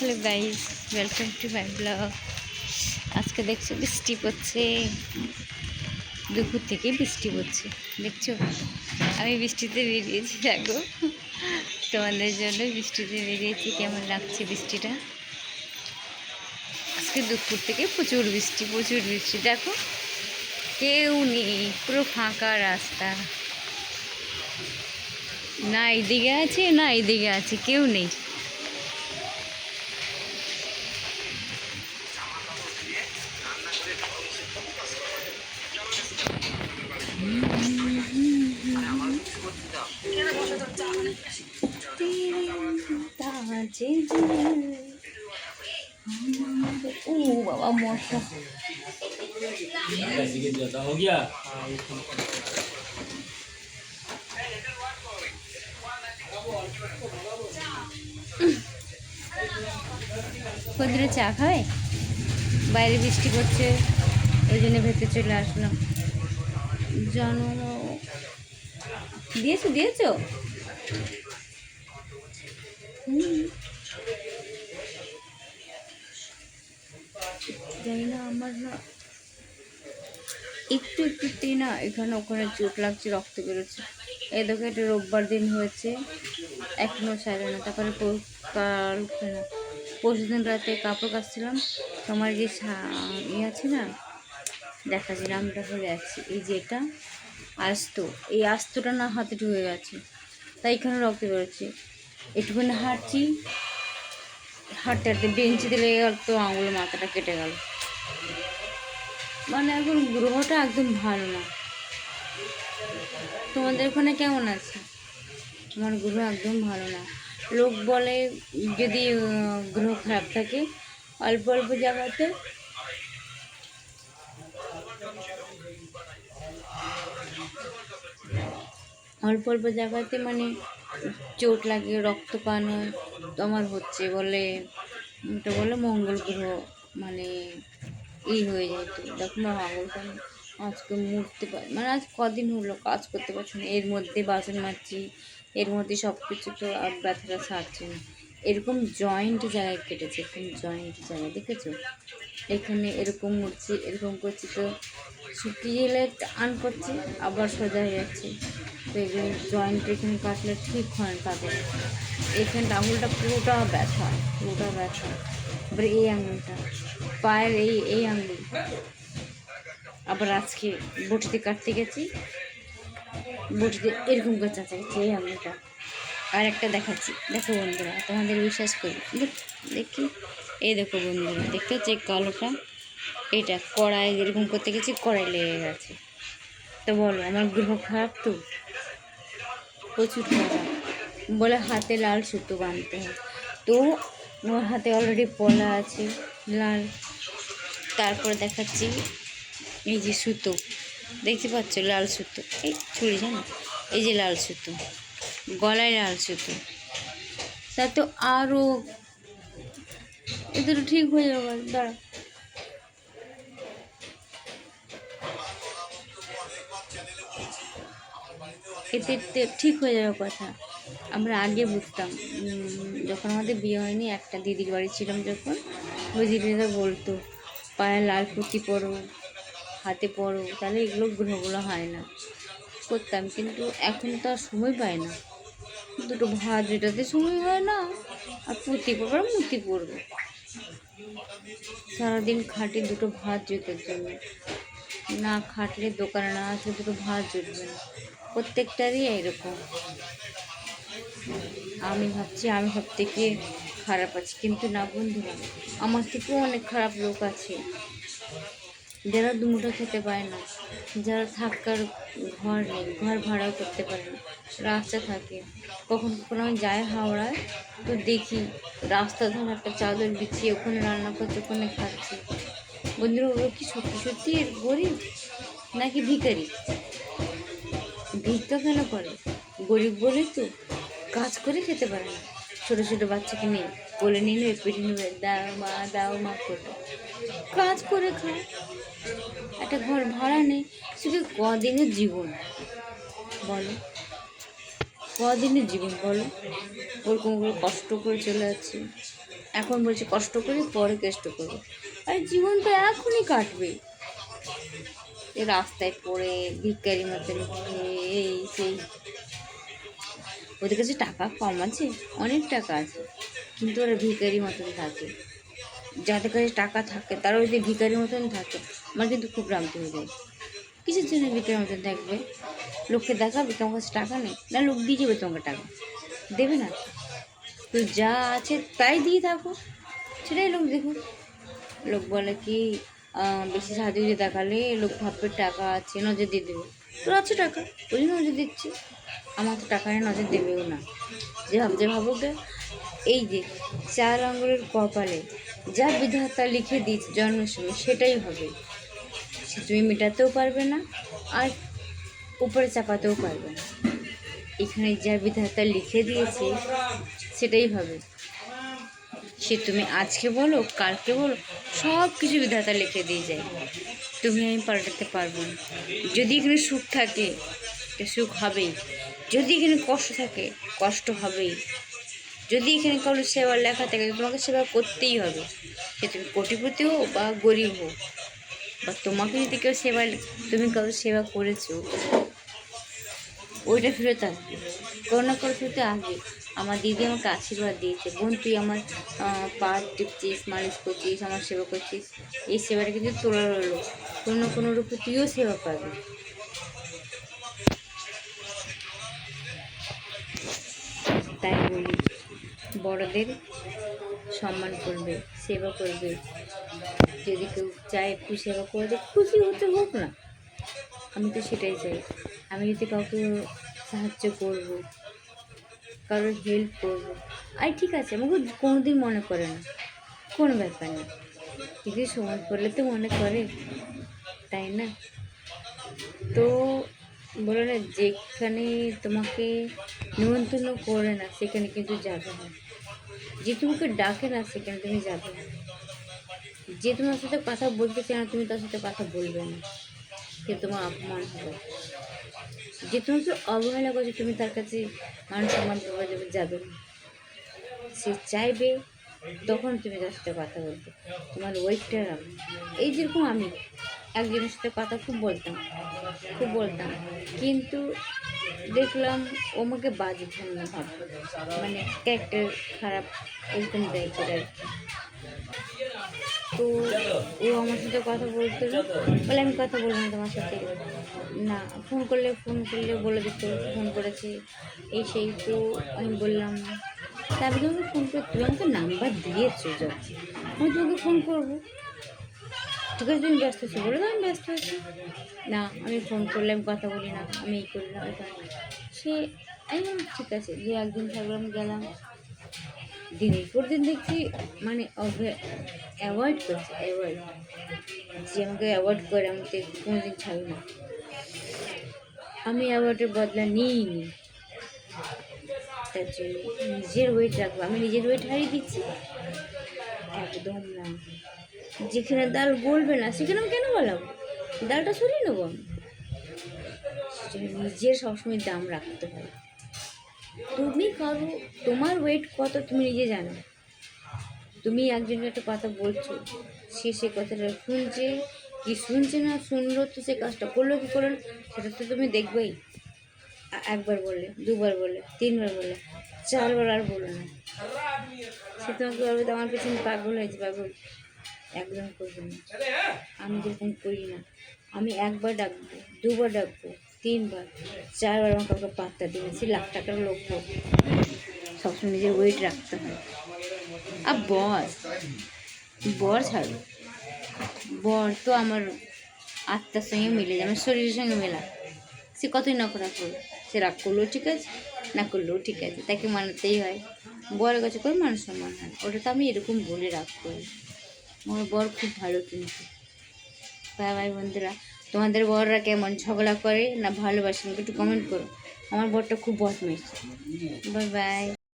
Hello guys, welcome to my blog. আজকে দেখছো বৃষ্টি পড়ছে, দুপুর থেকে বৃষ্টি পড়ছে দেখছো। আমি বৃষ্টিতে বেরিয়েছি, দেখো তোমাদের জন্য বৃষ্টিতে বেরিয়েছি। কেমন লাগছে বৃষ্টিটা? আজকে দুপুর থেকে প্রচুর বৃষ্টি দেখো, কেউ নেই, পুরো ফাঁকা রাস্তা। না এইদিকে আছে না এইদিকে আছে, কেউ নেই। ও বাবা মশা, हो गया। কোনদিনও চা খাবে? বাইরে বৃষ্টি পড়ছে, ওই জন্য ভেতরে চলে আসলাম। জানো, দিয়েছো জানি না, আমার না একটুতেই না এখানে ওখানে চোট লাগছে, রক্ত বেরোচ্ছে। এই দেখো, এটা রোববার দিন হয়েছে, এখনও সারে না। তারপরে কাল না, পরশুদিন রাতে কাপড় কাচছিলাম, তোমার যে ইয়ে আছে না, দেখাচ্ছি, নামটা হয়ে যাচ্ছে, এই যে এটা আস্ত, এই আস্তটা না হাতে ঢুকে গেছে, তাই এখানে রক্ত বেরোচ্ছে। একটুখানি হাঁটতে হাঁটতে বেঞ্চিতে লেগে গেল, তো আঙুলের মাথাটা কেটে গেল। মানে এখন গ্রহটা একদম ভালো না। তোমাদের ওখানে কেমন আছে? আমার গ্রহ একদম ভালো না। লোক বলে যদি গ্রহ খারাপ থাকে, অল্প অল্প জায়গাতে মানে চোট লাগে, রক্তপান হয়। তো আমার হচ্ছে বলে, ওটা বলে মঙ্গল গ্রহ মানে হয়ে যায়। তো দেখো আমার আঙুলটা আজকে মুড়তে পারি, মানে আজ কদিন হলো কাজ করতে পারছি না। এর মধ্যে বাসন মাজছি, এর মধ্যে সব কিছু, তো আর ব্যথাটা ছাড়ছে না। এরকম জয়েন্ট জায়গায় কেটেছে, এরকম জয়েন্ট জায়গায় দেখেছো, এখানে এরকম মুড়ছি, এরকম করছি, তো শুকিয়ে গেলে আন করছি, আবার সোজা হয়ে যাচ্ছে। তো এগুলো জয়েন্ট এখানে কাটলে ঠিক হয় না তাদের। এখানটা আঙুলটা পুরোটা ব্যথা, এবার এই আঙুলটা, পায়ের এই আঙুল, আবার আজকে বটিতে কাটতে গেছি, বটিতে এরকম করে চাচাচ্ছি এই আঙুলটা। আর একটা দেখাচ্ছি, দেখো বন্ধুরা, তোমাদের বিশ্বাস করি, দেখি, এই দেখো বন্ধুরা, দেখতে হচ্ছে কালোটা, এটা কড়াই এরকম করতে গেছি, কড়াই লেগে গেছে। তো বলো, আমার গ্রহ খারাপ? তো প্রচুর খারাপ। বলে হাতে লাল সুতো বাঁধতে হয়, তো আমার হাতে অলরেডি পলা আছে লাল। তারপর দেখাচ্ছি, এই যে সুতো দেখতে পাচ্ছ, লাল সুতো, এই ছুরি জানো, এই যে লাল সুতো, গলায় লাল সুতো, তা তো আরও এদের ঠিক হয়ে যাবে। দাঁড়া, এতে ঠিক হয়ে যাওয়ার কথা। আমরা আগে বুঝতাম, যখন আমাদের বিয়ে হয়নি, একটা দিদির বাড়ি ছিলাম যখন, ওই দিদিরা বলতো পায়ে লাল পুঁতি পরো, হাতে পরো, তাহলে এগুলো গ্রহগুলো হয় না। করতাম, কিন্তু এখন তো আর সময় পাই না। দুটো ভাত যেটাতে সময় হয় না, আর পুঁতি পরবো আর মুতি পরবো। সারাদিন খাটি দুটো ভাত জুতের জন্য, না খাটলে দোকানে না আসলে দুটো ভাত জুটবে না। প্রত্যেকটারই এরকম। আমি ভাবছি আমি সব থেকে খারাপ আছি, কিন্তু না বন্ধুরা, আমার থেকেও অনেক খারাপ লোক আছে, যারা দুমুঠো খেতে পায় না, যারা থাকার ঘর নেই, ঘর ভাড়াও করতে পারে না, রাস্তা থাকে। কখন আমি যাই হাওড়ায়, তো দেখি রাস্তা ধারে একটা চাদর বিছিয়ে ওখানে রান্না করছে, ওখানে খাচ্ছে। বন্ধুরা, ওগুলো কি সত্যি এর গরিব নাকি ভিখারি? ভিক্ষা কেন করে? গরিব বলেই তো কাজ করে খেতে পারে না। ছোটো ছোটো বাচ্চাকে নিয়ে কোলে নিয়ে নেবে, পেটে নেবে, দাও মা করে কাজ করে খায়। একটা ঘর ভাড়া নেই, শুধু কদিনের জীবন বলো, কদিনের জীবন বলো, ওরকম করে কষ্ট করে চলে যাচ্ছে। এখন বলছে কষ্ট করি পরে কষ্ট করবো, আর জীবন তো এখনই কাটবে। এই রাস্তায় পড়ে ভিখারি মতন খেয়ে এই সেই। ওদের কাছে টাকা কম আছে, অনেক টাকা আছে, কিন্তু ওরা ভিখারি মতন থাকে। যাদের কাছে টাকা থাকে তারা যদি ভিখারি মতন থাকে, আমার কিন্তু খুব রামতে হয়ে যায়। কিসের জন্য ভিখারি মতন থাকবে? লোককে দেখাবে তোমার কাছে টাকা নেই, না লোক দিয়ে যাবে তোমাকে টাকা? দেবে না তো, যা আছে তাই দিয়ে থাকো, সেটাই লোক দেখুক। লোক বলে কি বেশি সাজুগুজু দেখালে লোক ভাববে টাকা আছে, নজর দিয়ে দেবে। তোর আছে টাকা, ওই নজর দিচ্ছে। আমার তো টাকা নিয়ে নজর দেবেও না। যে ভাবছে ভাবুক গে। এই যে 4 আঙ্গুলের কপালে যা বিধাতা লিখে দিয়েছে জন্মের সময়, সেটাই হবে। সে তুমি মেটাতেও পারবে না, আর উপরে চাপাতেও পারবে না। এখানে যা বিধাতা লিখে দিয়েছে সেটাই হবে। সে তুমি আজকে বলো কালকে বলো, সব কিছু বিধাতা লিখে দিয়ে যায়। তুমি আমি পাল্টাতে পারবো না। যদি এখানে সুখ থাকে সুখ হবেই, যদি এখানে কষ্ট থাকে কষ্ট হবেই, যদি এখানে কারোর সেবার লেখা থাকে তোমাকে সেবা করতেই হবে। সে তুমি কোটিপতি হোক বা গরিব হোক, বা তোমাকে যদি কেউ সেবা, তুমি কারোর সেবা করেছো, ওইটা ফেরত আসবে, কোনো না কোনো ফেরত আসবে। আমার দিদি আমাকে আশীর্বাদ দিয়েছে, বোন তুই আমার পা টিপছিস, মালিশ করছিস, আমার সেবা করছিস, এই সেবাটা কিন্তু তোরা রইলো, কোনো না কোনো রূপে তুইও সেবা পাবি। তাই বলি, বড়দের সম্মান করবে, সেবা করবে। যদি কেউ চায় একটু সেবা করবে, খুশি হতে হোক না, আমি তো সেটাই চাই। আমি যদি কাউকে সাহায্য করব, কারোর হেল্প করবো, আর ঠিক আছে, আমাকে কোনোদিন মনে করে না, কোনো ব্যাপার না, কিন্তু সময় পড়লে তো মনে করে, তাই না? তো বলো না, যেখানে তোমাকে নিমন্ত্রণ করে না সেখানে কিন্তু যাবে না, যে তোমাকে ডাকে না সেখানে তুমি যাবে না, যে তোমার সাথে কথা বলতে চায় না তুমি তার সাথে কথা বলবে না, সে তোমার অপমান হবে। যে তোমাকে অবহেলা করছে তুমি তার কাছে মান সম্মান পাওয়া যাবে না। সে চাইবে তখন তুমি তার সাথে কথা বলবে, তোমার ওয়েটটা রাখো। এই যেরকম আমি একজনের সাথে কথা খুব বলতাম, কিন্তু দেখলাম ও আমাকে বাজে ধরনের ভাবতো, মানে ক্যারেক্টার খারাপ, এরকম টাইপের আর কি। তো ও আমার সাথে কথা বলতো না, বলে আমি কথা বলবো না তোমার সাথে, না ফোন করলে বলে দিত ফোন করেছে এই সেই। তো আমি বললাম না, তারপরে তোমাকে ফোন করে, তুমি আমাকে নাম্বার দিয়েছো যখন, আমি তোমাকে ফোন করবো, ঠিক আছে তুমি ব্যস্ত আছো, বলে আমি ব্যস্ত আছি, না আমি ফোন করলে আমি কথা বলি না, আমি এই করলাম সে। আমি ঠিক আছে, যে একদিন থাকলাম গেলাম, দিনের পর দিন দেখছি মানে অ্যাভয়েড করছে, যে আমাকে অ্যাভয়েড করে আমাকে কোনোদিন ছাড়বে না। আমি অ্যাভয়েডের বদলা নিইনি, তার জন্য নিজের ওয়েট রাখবো। আমি নিজের ওয়েট হারিয়ে দিচ্ছি? একদম না। যেখানে ডাল গলবে না সেখানে আমি কেন বলাবো, ডালটা সরিয়ে নেবো আমি? নিজের সবসময় দাম রাখতে হয়। তুমি কারো, তোমার ওয়েট কত তুমি নিজে জানো। তুমি একজনের একটা কথা বলছো, সে কথাটা শুনছে কি শুনছে না, শুনলো তো সে কাজটা করলো কি করলো সেটা তো তুমি দেখবেই। একবার বললে, দুবার বললে, 3বার বললে, 4বার আর বললো না, সে তোমাকে বলবে তোমার পেছনে পাগল হয়েছে, পাগল। একদম করবে না। আমি যেরকম করি না, আমি একবার ডাকবো, 2বার ডাকবো, 3বার, 4বার আমার কাউকে পাত্তা দিই না, সে লাখ টাকার লোক হোক, সবসময় নিজের ওয়েট রাখতে হয়। আর বর ছাড়ো, বর তো আমার আত্মার সঙ্গে মিলে যায়, আমার শরীরের সঙ্গে মেলা। সে কতই নকরা করবে, সে রাগ করলেও ঠিক আছে, না করলেও ঠিক আছে, তাকে মানাতেই হয়। বরের কাছে করে মান সম্মান হয়, ওটা তো আমি এরকম বলে রাগ করি। আমার বর খুব ভালো, কিন্তু বাই বাই বন্ধুরা, তোমাদের বররা কেমন, ঝগড়া করে না ভালোবাসে, একটু কমেন্ট করো। আমার বরটা খুব বদমাইশ। Bye bye.